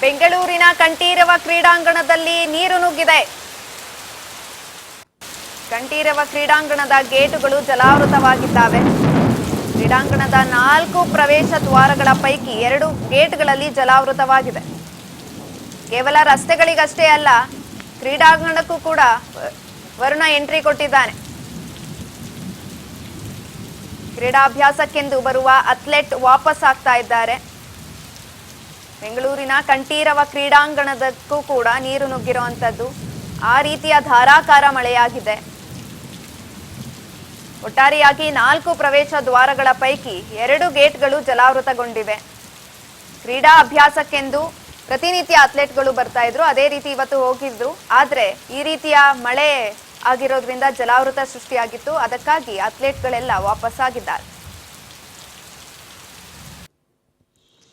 ಬೆಂಗಳೂರಿನ ಕಂಠೀರವ ಕ್ರೀಡಾಂಗಣದಲ್ಲಿ ನೀರು ನುಗ್ಗಿದೆ. ಕಂಠೀರವ ಕ್ರೀಡಾಂಗಣದ ಗೇಟುಗಳು ಜಲಾವೃತವಾಗಿದ್ದಾವೆ. ಕ್ರೀಡಾಂಗಣದ 4 ಪ್ರವೇಶ ದ್ವಾರಗಳ ಪೈಕಿ 2 ಗೇಟ್ಗಳಲ್ಲಿ ಜಲಾವೃತವಾಗಿದೆ. ಕೇವಲ ರಸ್ತೆಗಳಿಗಷ್ಟೇ ಅಲ್ಲ, ಕ್ರೀಡಾಂಗಣಕ್ಕೂ ಕೂಡ ವರುಣ ಎಂಟ್ರಿ ಕೊಟ್ಟಿದ್ದಾನೆ. ಕ್ರೀಡಾಭ್ಯಾಸಕ್ಕೆಂದು ಬರುವ ಅಥ್ಲೆಟ್ ವಾಪಸ್ ಆಗ್ತಾ ಇದ್ದಾರೆ. ಬೆಂಗಳೂರಿನ ಕಂಠೀರವ ಕ್ರೀಡಾಂಗಣದಕ್ಕೂ ಕೂಡ ನೀರು ನುಗ್ಗಿರುವಂತದ್ದು. ಆ ರೀತಿಯ ಧಾರಾಕಾರ ಮಳೆಯಾಗಿದೆ. ಒಟ್ಟಾರೆಯಾಗಿ 4 ಪ್ರವೇಶ ದ್ವಾರಗಳ ಪೈಕಿ 2 ಗೇಟ್ಗಳು ಜಲಾವೃತಗೊಂಡಿವೆ. ಕ್ರೀಡಾ ಅಭ್ಯಾಸಕ್ಕೆಂದು ಪ್ರತಿನಿತ್ಯ ಅಥ್ಲೆಟ್ಗಳು ಬರ್ತಾ ಇದ್ರು, ಅದೇ ರೀತಿ ಇವತ್ತು ಹೋಗಿದ್ರು. ಆದ್ರೆ ಈ ರೀತಿಯ ಮಳೆ ಆಗಿರೋದ್ರಿಂದ ಜಲಾವೃತ ಸೃಷ್ಟಿಯಾಗಿತ್ತು. ಅದಕ್ಕಾಗಿ ಅಥ್ಲೆಟ್ಗಳೆಲ್ಲ ವಾಪಸ್ ಆಗಿದ್ದಾರೆ.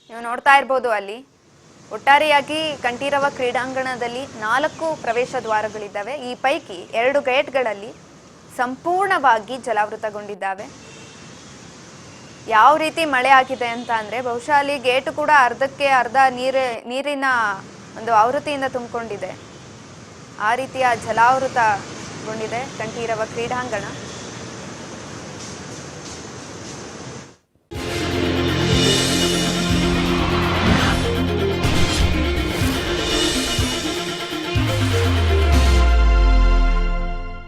ನೀವು ನೋಡ್ತಾ ಇರ್ಬೋದು, ಅಲ್ಲಿ ಒಟ್ಟಾರೆಯಾಗಿ ಕಂಠೀರವ ಕ್ರೀಡಾಂಗಣದಲ್ಲಿ 4 ಪ್ರವೇಶ ದ್ವಾರಗಳಿದ್ದಾವೆ. ಈ ಪೈಕಿ 2 ಗೇಟ್ಗಳಲ್ಲಿ ಸಂಪೂರ್ಣವಾಗಿ ಜಲಾವೃತಗೊಂಡಿದ್ದಾವೆ. ಯಾವ ರೀತಿ ಮಳೆ ಆಗಿದೆ ಅಂತ ಅಂದ್ರೆ, ಬಹುಶಃ ಅಲ್ಲಿ ಗೇಟು ಕೂಡ ಅರ್ಧಕ್ಕೆ ಅರ್ಧ ನೀರಿನ ಒಂದು ಆವೃತ್ತಿಯಿಂದ ತುಂಬಿಕೊಂಡಿದೆ. ಆ ರೀತಿಯ ಜಲಾವೃತಗೊಂಡಿದೆ ಕಂಠೀರವ ಕ್ರೀಡಾಂಗಣ.